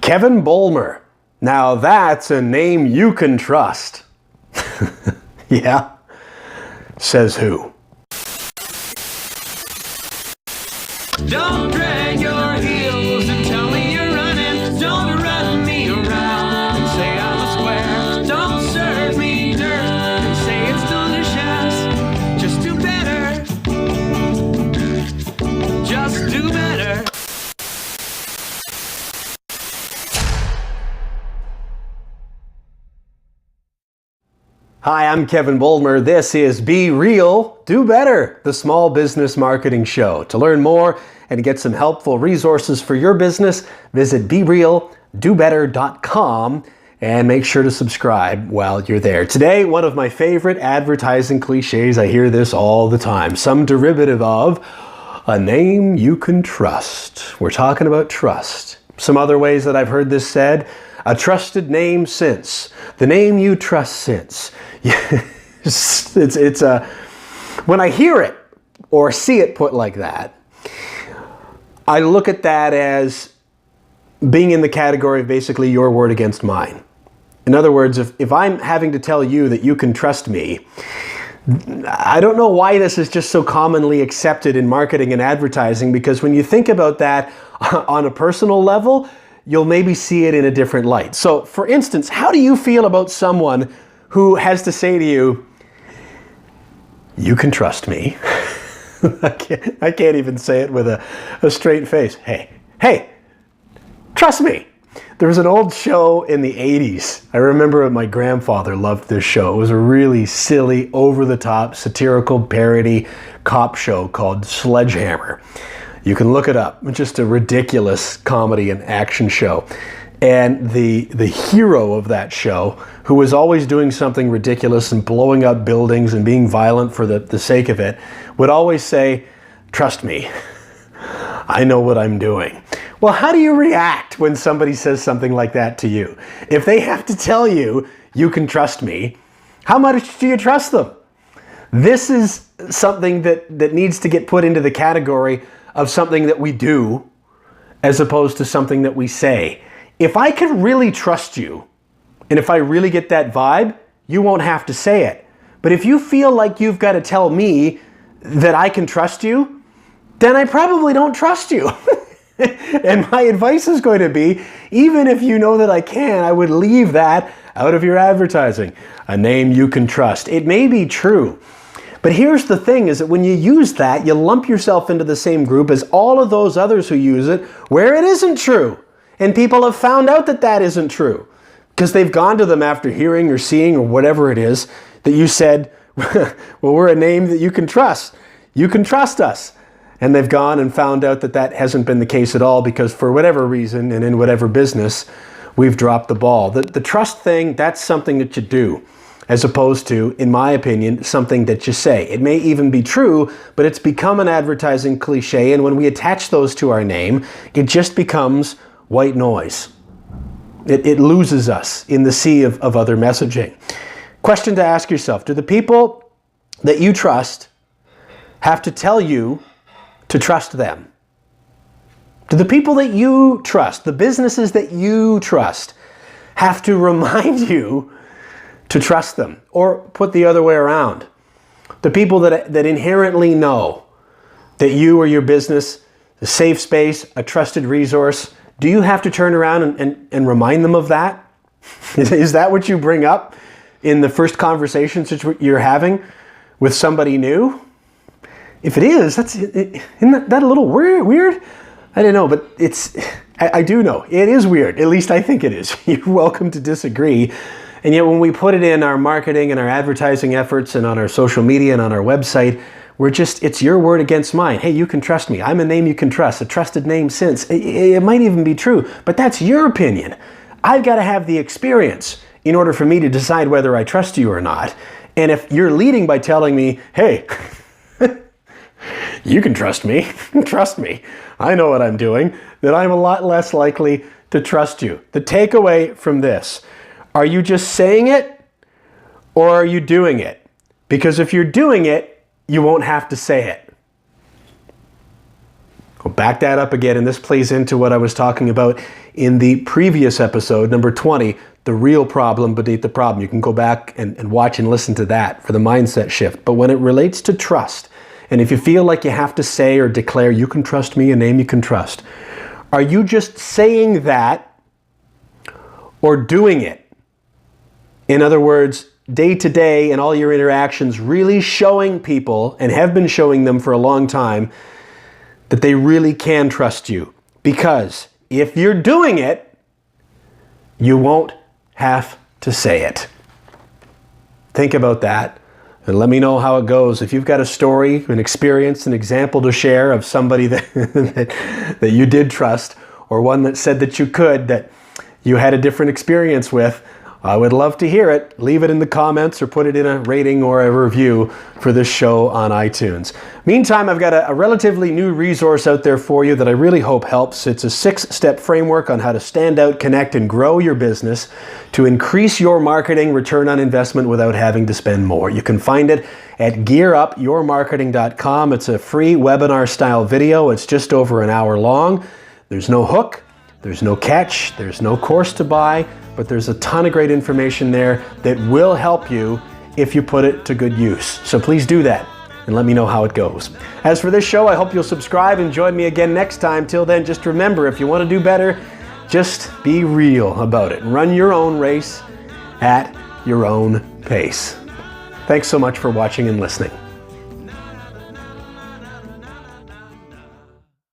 Kevin Bulmer. Now that's a name you can trust. Yeah? Says who? Don't drag your heels and tell me you're running. Don't run me around and say I'm a square. Don't serve me dirt and say it's delicious. Just do better. Just do better. Hi, I'm Kevin Bulmer. This is Be Real, Do Better, the small business marketing show. To learn more and get some helpful resources for your business, visit BeRealDoBetter.com and make sure to subscribe while you're there. Today, one of my favorite advertising cliches. I hear this all the time. Some derivative of a name you can trust. We're talking about trust. Some other ways that I've heard this said: a trusted name since, the name you trust since. It's when I hear it or see it put like that, I look at that as being in the category of basically your word against mine. In other words, if I'm having to tell you that you can trust me, I don't know why this is just so commonly accepted in marketing and advertising, because when you think about that on a personal level, you'll maybe see it in a different light. So, for instance, how do you feel about someone who has to say to you, you can trust me? I can't even say it with a straight face. Hey, trust me. There was an old show in the 80s. I remember my grandfather loved this show. It was a really silly, over-the-top, satirical parody cop show called Sledgehammer. You can look it up. It's just a ridiculous comedy and action show. And the hero of that show, who was always doing something ridiculous and blowing up buildings and being violent for the sake of it, would always say, trust me, I know what I'm doing. Well, how do you react when somebody says something like that to you? If they have to tell you, you can trust me, how much do you trust them? This is something that needs to get put into the category of something that we do as opposed to something that we say. If I can really trust you, and if I really get that vibe, you won't have to say it. But if you feel like you've got to tell me that I can trust you, then I probably don't trust you. And my advice is going to be, even if you know that I can, I would leave that out of your advertising. A name you can trust. It may be true. But here's the thing, is that when you use that, you lump yourself into the same group as all of those others who use it where it isn't true. And people have found out that that isn't true, because they've gone to them after hearing or seeing or whatever it is that you said, well, we're a name that you can trust. You can trust us. And they've gone and found out that that hasn't been the case at all, because for whatever reason and in whatever business, we've dropped the ball. The trust thing, that's something that you do, as opposed to, in my opinion, something that you say. It may even be true, but it's become an advertising cliche, and when we attach those to our name, it just becomes white noise. It loses us in the sea of other messaging. Question to ask yourself: do the people that you trust have to tell you to trust them? Do the people that you trust, the businesses that you trust, have to remind you to trust them? Or put the other way around, the people that inherently know that you or your business, a safe space, a trusted resource, do you have to turn around and remind them of that? Is that what you bring up in the first conversations that you're having with somebody new? If it is, isn't that a little weird? I don't know, but I do know. It is weird. At least I think it is. You're welcome to disagree. And yet when we put it in our marketing and our advertising efforts and on our social media and on our website, it's your word against mine. Hey, you can trust me. I'm a name you can trust, a trusted name since. It might even be true, but that's your opinion. I've got to have the experience in order for me to decide whether I trust you or not. And if you're leading by telling me, hey, you can trust me, trust me, I know what I'm doing, then I'm a lot less likely to trust you. The takeaway from this: are you just saying it, or are you doing it? Because if you're doing it, you won't have to say it. I'll back that up again, and this plays into what I was talking about in the previous episode, number 20, the real problem beneath the problem. You can go back and watch and listen to that for the mindset shift. But when it relates to trust, and if you feel like you have to say or declare, you can trust me, a name you can trust, are you just saying that or doing it? In other words, day to day in all your interactions, really showing people, and have been showing them for a long time, that they really can trust you. Because if you're doing it, you won't have to say it. Think about that and let me know how it goes. If you've got a story, an experience, an example to share of somebody that you did trust, or one that said that you could, that you had a different experience with, I would love to hear it. Leave it in the comments or put it in a rating or a review for this show on iTunes. Meantime, I've got a relatively new resource out there for you that I really hope helps. It's a 6-step framework on how to stand out, connect, and grow your business to increase your marketing return on investment without having to spend more. You can find it at gearupyourmarketing.com. It's a free webinar-style video. It's just over an hour long. There's no hook. There's no catch, there's no course to buy, but there's a ton of great information there that will help you if you put it to good use. So please do that and let me know how it goes. As for this show, I hope you'll subscribe and join me again next time. Till then, just remember, if you want to do better, just be real about it. Run your own race at your own pace. Thanks so much for watching and listening.